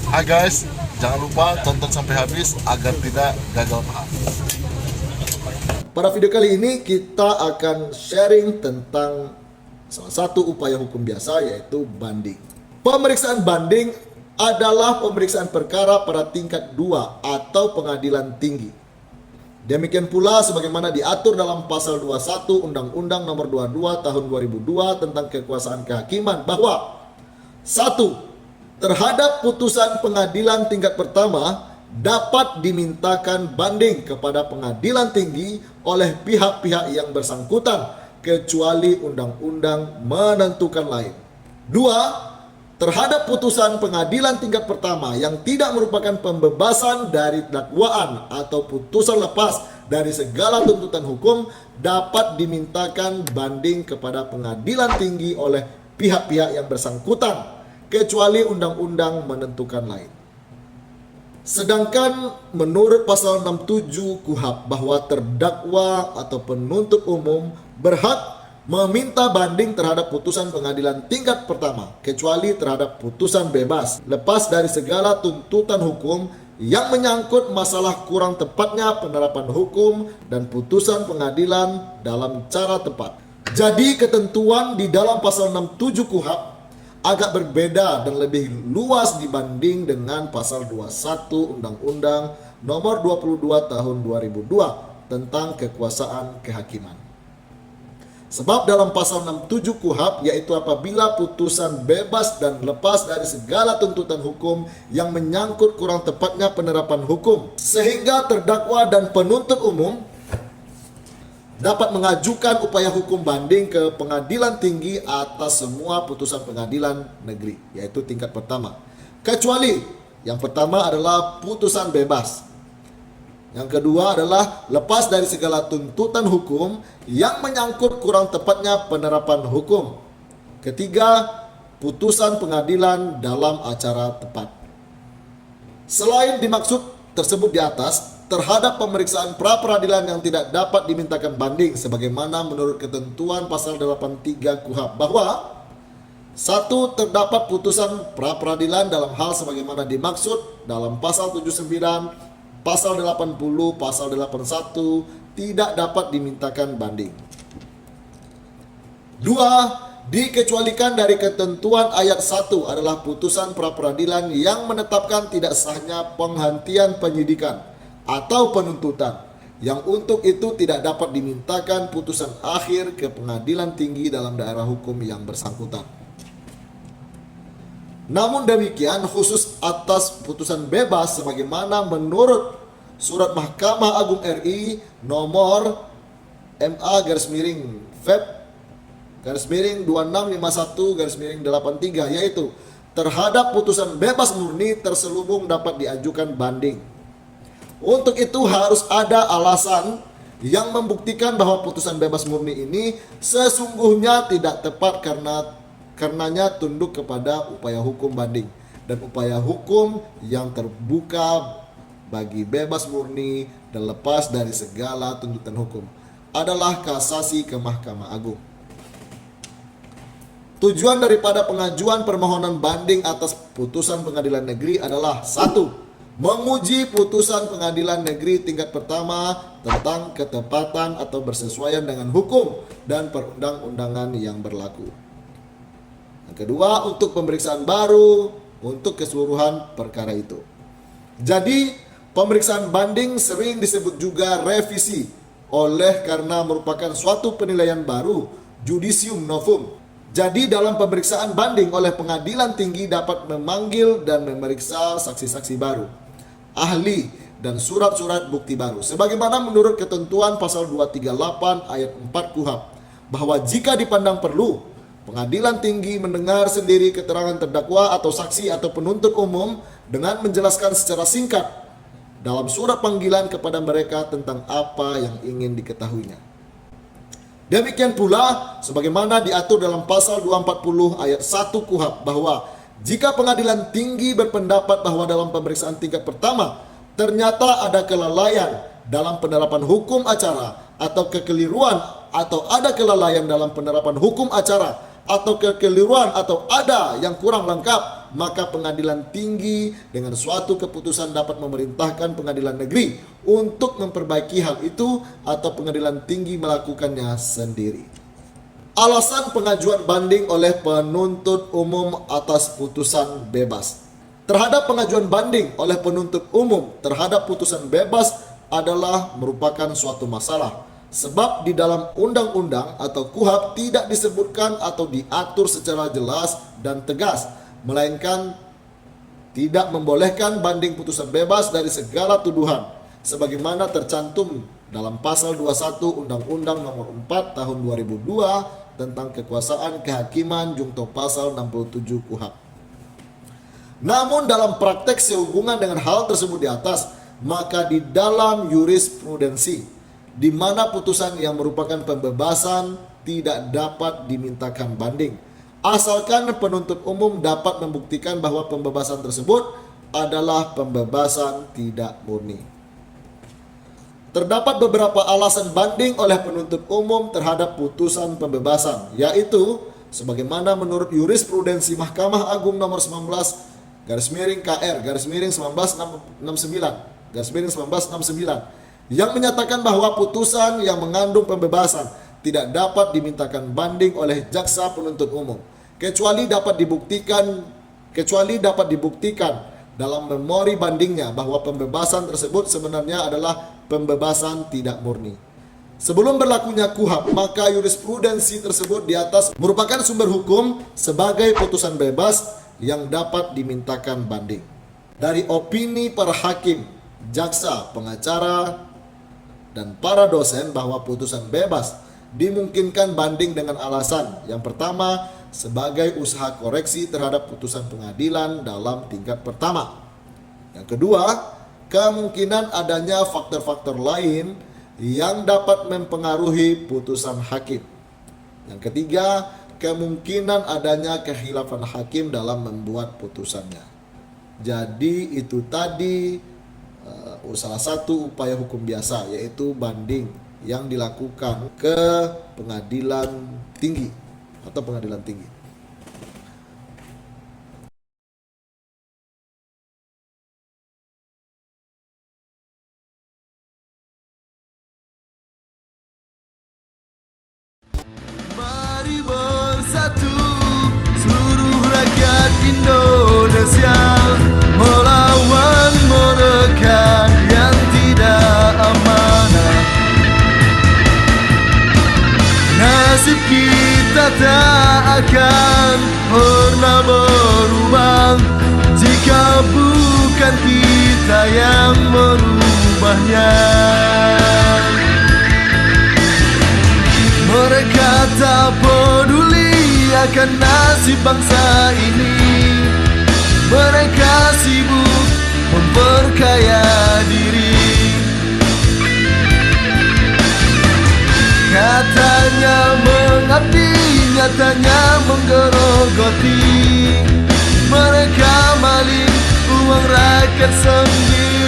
Hai guys, jangan lupa tonton sampai habis agar tidak gagal paham. Pada video kali ini kita akan sharing tentang salah satu upaya hukum biasa, yaitu banding. Pemeriksaan banding adalah pemeriksaan perkara pada tingkat 2 atau pengadilan tinggi. Demikian pula sebagaimana diatur dalam pasal 21 Undang-Undang Nomor 22 Tahun 2002 tentang kekuasaan kehakiman bahwa 1. Terhadap putusan pengadilan tingkat pertama dapat dimintakan banding kepada pengadilan tinggi oleh pihak-pihak yang bersangkutan kecuali undang-undang menentukan lain. 2. Terhadap putusan pengadilan tingkat pertama yang tidak merupakan pembebasan dari dakwaan atau putusan lepas dari segala tuntutan hukum dapat dimintakan banding kepada pengadilan tinggi oleh pihak-pihak yang bersangkutan kecuali undang-undang menentukan lain. Sedangkan menurut pasal 67 KUHP bahwa terdakwa atau penuntut umum berhak meminta banding terhadap putusan pengadilan tingkat pertama kecuali terhadap putusan bebas lepas dari segala tuntutan hukum yang menyangkut masalah kurang tepatnya penerapan hukum dan putusan pengadilan dalam cara tepat. Jadi ketentuan di dalam pasal 67 KUHP agak berbeda dan lebih luas dibanding dengan pasal 21 Undang-Undang Nomor 22 Tahun 2002 tentang kekuasaan kehakiman. Sebab dalam pasal 67 KUHP yaitu apabila putusan bebas dan lepas dari segala tuntutan hukum yang menyangkut kurang tepatnya penerapan hukum sehingga terdakwa dan penuntut umum dapat mengajukan upaya hukum banding ke pengadilan tinggi atas semua putusan pengadilan negeri, yaitu tingkat pertama. Kecuali yang pertama adalah putusan bebas. Yang kedua adalah lepas dari segala tuntutan hukum yang menyangkut kurang tepatnya penerapan hukum. Ketiga, putusan pengadilan dalam acara tepat. Selain dimaksud tersebut di atas, terhadap pemeriksaan pra-peradilan yang tidak dapat dimintakan banding sebagaimana menurut ketentuan pasal 83 KUHP bahwa 1. Terdapat putusan pra-peradilan dalam hal sebagaimana dimaksud dalam pasal 79, pasal 80, pasal 81 tidak dapat dimintakan banding. 2. Dikecualikan dari ketentuan ayat 1 adalah putusan pra-peradilan yang menetapkan tidak sahnya penghentian penyidikan atau penuntutan yang untuk itu tidak dapat dimintakan putusan akhir ke pengadilan tinggi dalam daerah hukum yang bersangkutan. Namun demikian khusus atas putusan bebas sebagaimana menurut Surat Mahkamah Agung RI nomor MA-2651-83 yaitu terhadap putusan bebas murni terselubung dapat diajukan banding. Untuk itu harus ada alasan yang membuktikan bahwa putusan bebas murni ini sesungguhnya tidak tepat karenanya tunduk kepada upaya hukum banding dan upaya hukum yang terbuka bagi bebas murni dan lepas dari segala tuntutan hukum adalah kasasi ke Mahkamah Agung. Tujuan daripada pengajuan permohonan banding atas putusan pengadilan negeri adalah 1. Menguji putusan pengadilan negeri tingkat pertama tentang ketepatan atau bersesuaian dengan hukum dan perundang-undangan yang berlaku. Yang kedua, untuk pemeriksaan baru untuk keseluruhan perkara itu. Jadi, pemeriksaan banding sering disebut juga revisi karena merupakan suatu penilaian baru, judicium novum. Jadi dalam pemeriksaan banding oleh pengadilan tinggi dapat memanggil dan memeriksa saksi-saksi baru, ahli, dan surat-surat bukti baru. Sebagaimana menurut ketentuan pasal 238 ayat 4 KUHP, bahwa jika dipandang perlu, pengadilan tinggi mendengar sendiri keterangan terdakwa atau saksi atau penuntut umum dengan menjelaskan secara singkat dalam surat panggilan kepada mereka tentang apa yang ingin diketahuinya. Demikian pula sebagaimana diatur dalam pasal 240 ayat 1 KUHP bahwa jika pengadilan tinggi berpendapat bahwa dalam pemeriksaan tingkat pertama ternyata ada kelalaian dalam penerapan hukum acara atau kekeliruan atau ada kelalaian dalam penerapan hukum acara atau kekeliruan atau ada yang kurang lengkap, maka pengadilan tinggi dengan suatu keputusan dapat memerintahkan pengadilan negeri untuk memperbaiki hal itu atau pengadilan tinggi melakukannya sendiri. Alasan pengajuan banding oleh penuntut umum atas putusan bebas. Terhadap pengajuan banding oleh penuntut umum terhadap putusan bebas adalah merupakan suatu masalah. Sebab di dalam undang-undang atau KUHP tidak disebutkan atau diatur secara jelas dan tegas, melainkan tidak membolehkan banding putusan bebas dari segala tuduhan, sebagaimana tercantum dalam pasal 21 Undang-Undang Nomor 4 Tahun 2002 tentang kekuasaan kehakiman junto pasal 67 KUHP. Namun dalam praktek sehubungan dengan hal tersebut di atas, maka di dalam jurisprudensi, di mana putusan yang merupakan pembebasan tidak dapat dimintakan banding, asalkan penuntut umum dapat membuktikan bahwa pembebasan tersebut adalah pembebasan tidak murni. Terdapat beberapa alasan banding oleh penuntut umum terhadap putusan pembebasan, yaitu sebagaimana menurut jurisprudensi Mahkamah Agung nomor 19 KR 1969 yang menyatakan bahwa putusan yang mengandung pembebasan tidak dapat dimintakan banding oleh jaksa penuntut umum kecuali dapat dibuktikan dalam memori bandingnya bahwa pembebasan tersebut sebenarnya adalah pembebasan tidak murni. Sebelum berlakunya KUHP, maka jurisprudensi tersebut di atas merupakan sumber hukum sebagai putusan bebas yang dapat dimintakan banding. Dari opini para hakim, jaksa, pengacara, dan para dosen bahwa putusan bebas dimungkinkan banding dengan alasan yang pertama sebagai usaha koreksi terhadap putusan pengadilan dalam tingkat pertama. Yang kedua, kemungkinan adanya faktor-faktor lain yang dapat mempengaruhi putusan hakim. Yang ketiga, kemungkinan adanya kehilafan hakim dalam membuat putusannya. Jadi itu tadi salah satu upaya hukum biasa, yaitu banding yang dilakukan ke pengadilan tinggi atau pengadilan tinggi. Mari bersatu seluruh rakyat Indonesia melawan mereka yang tidak amanah. Nasib kita tak akan pernah berubah jika bukan kita yang merubahnya. Mereka tak peduli akan nasib bangsa ini. Mereka sibuk memperkaya diri. Katanya mengabdi, nyatanya menggerogoti. Mereka maling uang rakyat sendiri.